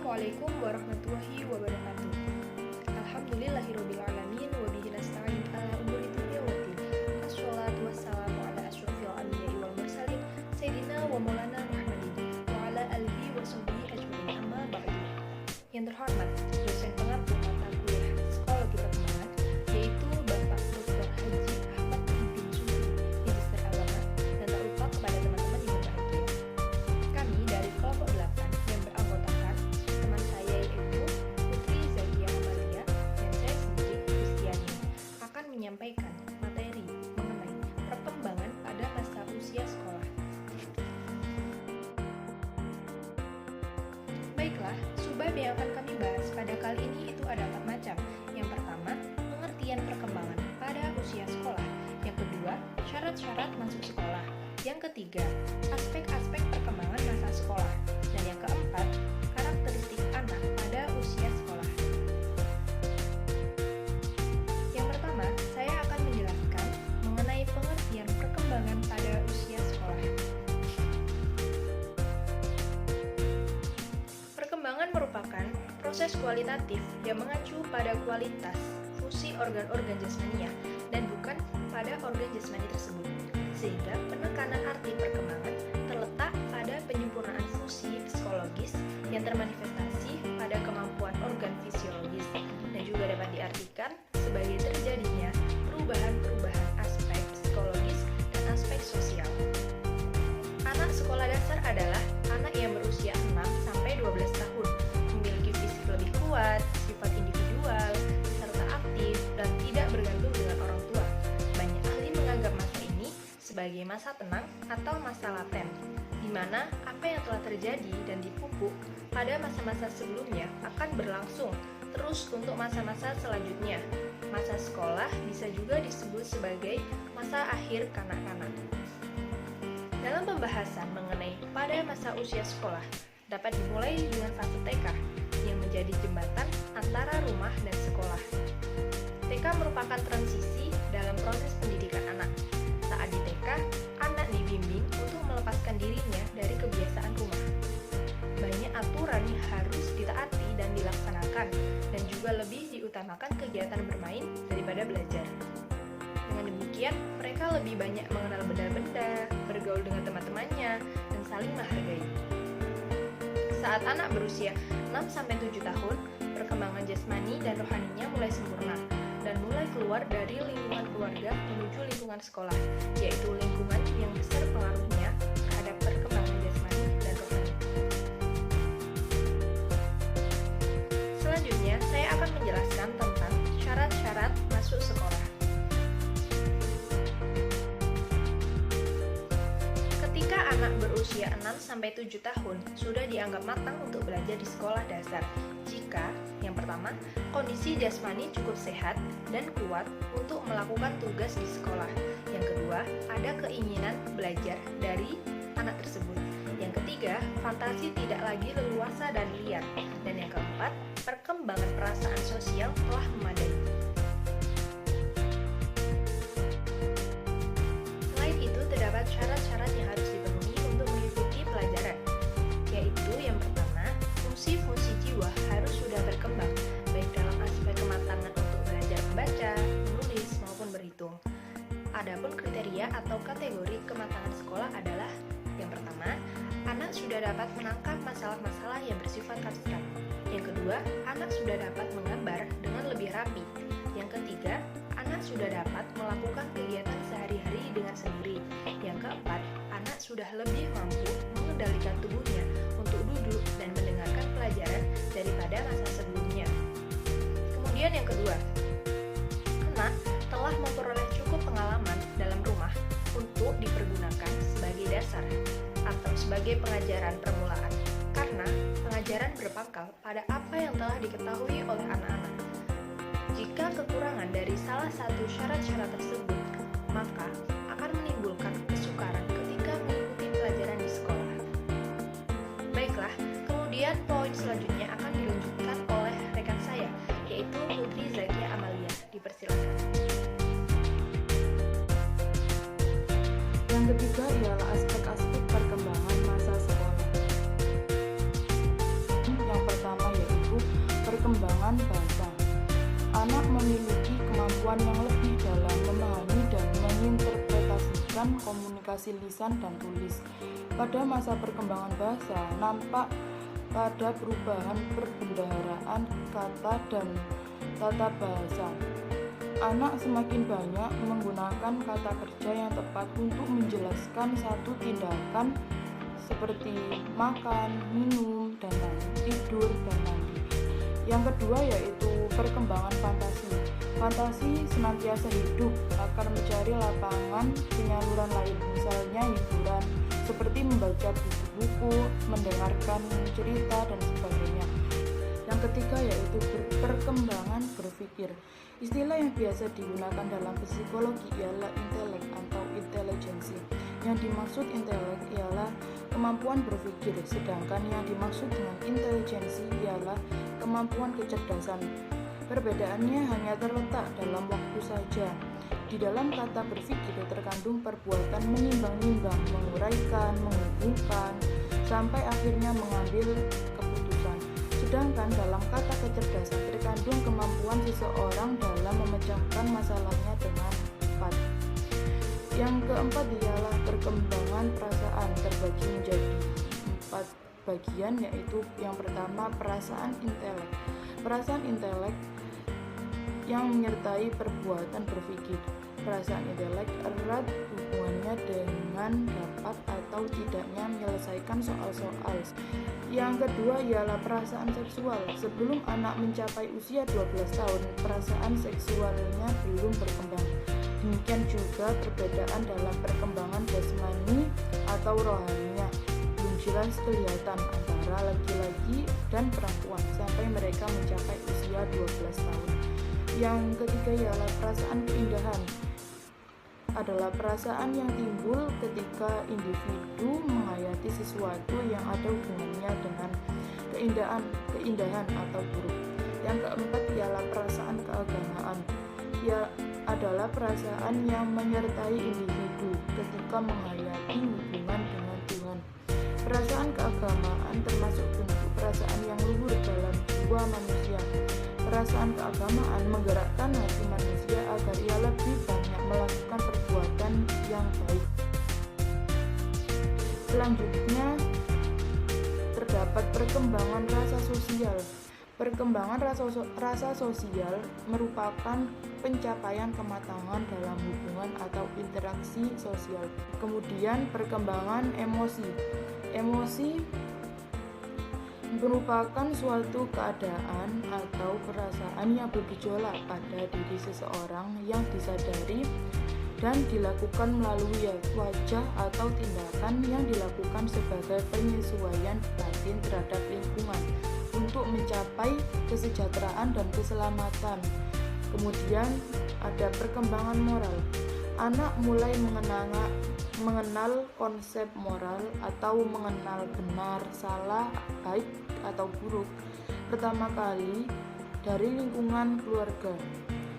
Assalamualaikum warahmatullahi wabarakatuh. Alhamdulillahirabbil alamin wa bihi nasta'in ala umuri dunya waddin. Wassalatu wassalamu ala asyrofil anbiya'i wal mursalin sayyidina wa maulana Muhammadin wa ala alihi wa sahbihi ajmain, amma ba'du. Yang terhormat dosen pengampu mata kuliah Psikologi Perkembangan, yaitu Bapak Dr. Haji Ahmad bin Sufi, Magister Agama, dan tak lupa kepada teman-teman yang berbahagia. Kami dari kelompok 8 yang beranggotakan teman saya yaitu Putri Zakia Amalia dan saya sendiri Kristiani akan menyampaikan materi mengenai perkembangan pada masa usia sekolah. Baiklah, subbab yang akan kami bahas pada kali ini itu ada 4 macam. Yang pertama, pengertian perkembangan pada usia sekolah. Yang kedua, syarat-syarat masuk sekolah. Yang ketiga, aspek-aspek perkembangan masa sekolah. Dan yang keempat, karakteristik anak pada usia sekolah. Yang pertama, saya akan menjelaskan mengenai pengertian perkembangan pada usia sekolah. Perkembangan merupakan proses kualitatif yang mengacu pada kualitas fungsi organ-organ jasmania dan bukan pada organ jasmani tersebut, sehingga penekanan arti perkembangan terletak pada penyempurnaan fungsi psikologis yang termanifestasi pada kemampuan organ fisiologis dan juga dapat diartikan sebagai terjadinya perubahan-perubahan aspek psikologis dan aspek sosial. Anak sekolah dasar adalah anak yang berusia 6-12 tahun, memiliki fisik lebih kuat, sifat individual, serta aktif dan tidak bergantung dengan orang tua. Banyak ahli menganggap masa ini sebagai masa tenang atau masa laten, di mana apa yang telah terjadi dan dipupuk pada masa-masa sebelumnya akan berlangsung terus untuk masa-masa selanjutnya. Masa sekolah bisa juga disebut sebagai masa akhir kanak-kanak. Dalam pembahasan mengenai pada masa usia sekolah, dapat dimulai dengan fase TK yang menjadi jembatan antara rumah dan sekolah. TK merupakan transisi dalam proses pendidikan anak. Saat di TK, anak dibimbing untuk melepaskan dirinya dari kebiasaan rumah. Banyak aturan yang harus ditaati dan dilaksanakan, dan juga lebih diutamakan kegiatan bermain daripada belajar. Dengan demikian, mereka lebih banyak mengenal benda-benda, bergaul dengan teman-temannya, dan saling menghargai. Saat anak berusia 6-7 tahun, perkembangan jasmani dan rohaninya mulai sempurna dan mulai keluar dari lingkungan keluarga menuju lingkungan sekolah, yaitu lingkungan yang besar pengaruhnya terhadap perkembangan jasmani dan rohani. Selanjutnya, saya akan menjelaskan tentang syarat-syarat masuk sekolah. Ketika anak berusia 6-7 tahun sudah dianggap matang untuk belajar di sekolah dasar jika yang pertama, kondisi jasmani cukup sehat dan kuat untuk melakukan tugas di sekolah. Yang kedua, ada keinginan belajar dari anak tersebut. Yang ketiga, fantasi tidak lagi leluasa dan liar. Dan yang keempat, perkembangan perasaan sosial telah memadai. Selain itu, terdapat syarat-syarat yang harus dipenuhi untuk mengikuti pelajaran, yaitu yang pertama, fungsi-fungsi jiwa harus sudah berkembang, baik dalam aspek kematangan untuk belajar membaca, menulis, maupun berhitung. Adapun kriteria atau kategori kematangan sekolah adalah yang pertama, anak sudah dapat menangkap masalah-masalah yang bersifat abstrak. Yang kedua, anak sudah dapat menggambar dengan lebih rapi. Yang ketiga, anak sudah dapat melakukan kegiatan sehari-hari dengan sendiri. Yang keempat, anak sudah lebih mampu mengendalikan tubuhnya untuk duduk dan mendengarkan pelajaran daripada masa sebelumnya. Kemudian yang kedua, anak telah memperoleh cukup pengalaman dalam rumah untuk dipergunakan sebagai dasar atau sebagai pengajaran permulaan, karena pengajaran berpangkal pada apa yang telah diketahui oleh anak-anak. Jika kekurangan dari salah satu syarat-syarat tersebut, maka akan menimbulkan kesukaran ketika mengikuti pelajaran di sekolah. Baiklah, kemudian poin selanjutnya akan dilanjutkan oleh rekan saya, yaitu Putri Zakia Amalia. Dipersilakan. Yang ketiga ialah aspek-aspek perkembangan masa sekolah. Yang pertama kemampuan yang lebih dalam memahami dan menginterpretasikan komunikasi lisan dan tulis. Pada masa perkembangan bahasa, nampak pada perubahan perbendaharaan kata dan tata bahasa. Anak semakin banyak menggunakan kata kerja yang tepat untuk menjelaskan satu tindakan seperti makan, minum, dan tidur, dan mandi. Yang kedua yaitu perkembangan fantasi. Fantasi senantiasa hidup akan mencari lapangan penyaluran lain, misalnya hiburan, seperti membaca buku-buku, mendengarkan cerita, dan sebagainya. Yang ketiga yaitu perkembangan berpikir. Istilah yang biasa digunakan dalam psikologi ialah intelek atau intelijensi. Yang dimaksud intelek ialah kemampuan berpikir, sedangkan yang dimaksud dengan intelijensi ialah kemampuan kecerdasan. Perbedaannya hanya terletak dalam waktu saja. Di dalam kata berpikir terkandung perbuatan menimbang-nimbang, menguraikan, menghubungkan, sampai akhirnya mengambil keputusan. Sedangkan dalam kata kecerdasan terkandung kemampuan seseorang dalam memecahkan masalahnya dengan cepat. Yang keempat ialah perkembangan perasaan, terbagi menjadi 4 bagian, yaitu yang pertama perasaan intelek. Perasaan intelek yang menyertai perbuatan berpikir. Perasaan intelek erat hubungannya dengan dapat atau tidaknya menyelesaikan soal-soal. Yang kedua ialah perasaan seksual. Sebelum anak mencapai usia 12 tahun, perasaan seksualnya belum berkembang. Demikian juga perbedaan dalam perkembangan jasmani atau rohaninya belum jelas kelihatan antara laki-laki dan perempuan sampai mereka mencapai usia 12 tahun. Yang ketiga ialah perasaan keindahan. Adalah perasaan yang timbul ketika individu menghayati sesuatu yang ada hubungannya dengan keindahan atau buruk. Yang keempat ialah perasaan keagamaan. Ia adalah perasaan yang menyertai individu ketika menghayati hubungan dengan Tuhan. Perasaan keagamaan termasuk bentuk perasaan yang luhur dalam jiwa manusia. Perasaan keagamaan menggerakkan hati manusia agar ia lebih banyak melakukan perbuatan yang baik. Selanjutnya, terdapat perkembangan rasa sosial. Perkembangan rasa sosial merupakan pencapaian kematangan dalam hubungan atau interaksi sosial. Kemudian, perkembangan emosi. Emosi merupakan suatu keadaan atau perasaan yang bergejolak pada diri seseorang yang disadari dan dilakukan melalui wajah atau tindakan yang dilakukan sebagai penyesuaian batin terhadap lingkungan untuk mencapai kesejahteraan dan keselamatan. Kemudian ada perkembangan moral. Anak mulai mengenal konsep moral atau mengenal benar, salah, baik atau buruk pertama kali dari lingkungan keluarga.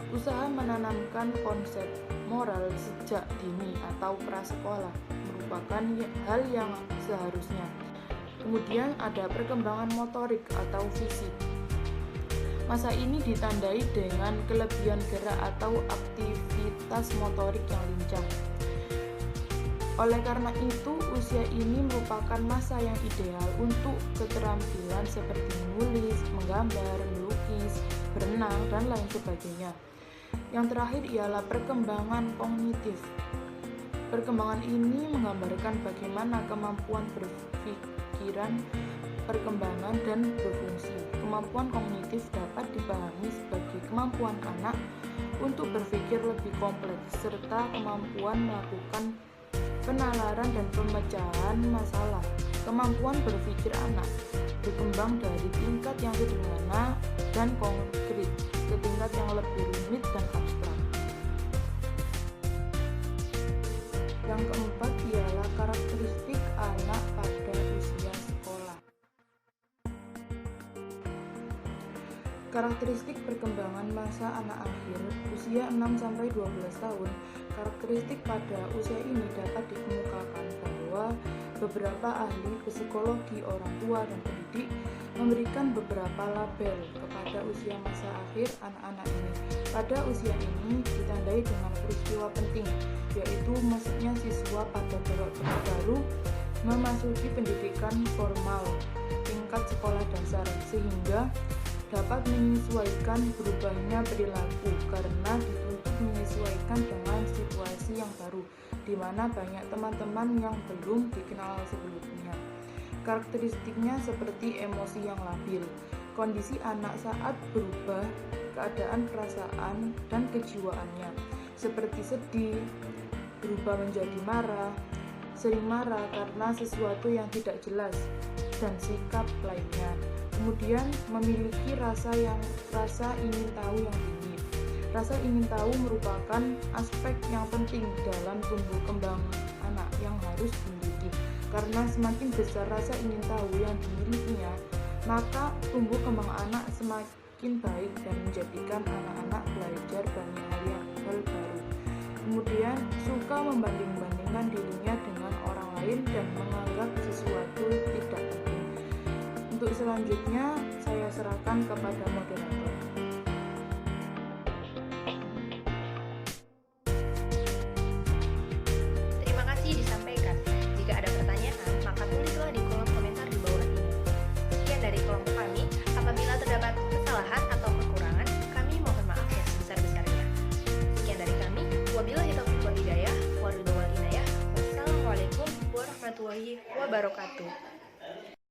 Usaha menanamkan konsep moral sejak dini atau prasekolah merupakan hal yang seharusnya. Kemudian ada perkembangan motorik atau fisik. Masa ini ditandai dengan kelebihan gerak atau aktivitas motorik yang lincah. Oleh karena itu, usia ini merupakan masa yang ideal untuk keterampilan seperti menulis, menggambar, melukis, berenang, dan lain sebagainya. Yang terakhir ialah perkembangan kognitif. Perkembangan ini menggambarkan bagaimana kemampuan berpikiran, perkembangan, dan berfungsi. Kemampuan kognitif dapat dipahami sebagai kemampuan anak untuk berpikir lebih kompleks, serta kemampuan melakukan penalaran dan pemecahan masalah. Kemampuan berpikir anak berkembang dari tingkat yang sederhana dan konkret ke tingkat yang lebih rumit dan abstrak. Yang keempat ialah karakteristik anak pada usia sekolah. Karakteristik perkembangan masa anak akhir usia 6-12 tahun. Karakteristik pada usia ini dapat dikemukakan bahwa Beberapa ahli psikologi orang tua dan pendidik memberikan beberapa label kepada usia masa akhir anak-anak ini. Pada usia ini ditandai dengan peristiwa penting, yaitu masuknya siswa pada babak baru memasuki pendidikan formal tingkat sekolah dasar, sehingga dapat menyesuaikan berubahnya perilaku karena dituntut menyesuaikan dengan situasi yang baru, di mana banyak teman-teman yang belum dikenal sebelumnya. Karakteristiknya seperti emosi yang labil, kondisi anak saat berubah, keadaan perasaan dan kejiwaannya, seperti sedih, berubah menjadi marah, sering marah karena sesuatu yang tidak jelas, dan sikap lainnya. Kemudian memiliki rasa ingin tahu yang tinggi. Rasa ingin tahu merupakan aspek yang penting dalam tumbuh kembang anak yang harus dimiliki. Karena semakin besar rasa ingin tahu yang dimilikinya, maka tumbuh kembang anak semakin baik dan menjadikan anak-anak belajar banyak hal baru. Kemudian suka membanding-bandingkan dirinya dengan orang lain dan menganggap sesuatu tidak penting. Untuk selanjutnya saya serahkan kepada moderator. Terima kasih disampaikan. Jika ada pertanyaan, maka tulislah di kolom komentar di bawah ini. Sekian dari kelompok kami. Apabila terdapat kesalahan atau kekurangan, kami mohon maaf yang sebesar-besarnya. Sekian dari kami. Wabillahi taufiq wal hidayah. Wassalamualaikum warahmatullahi wabarakatuh.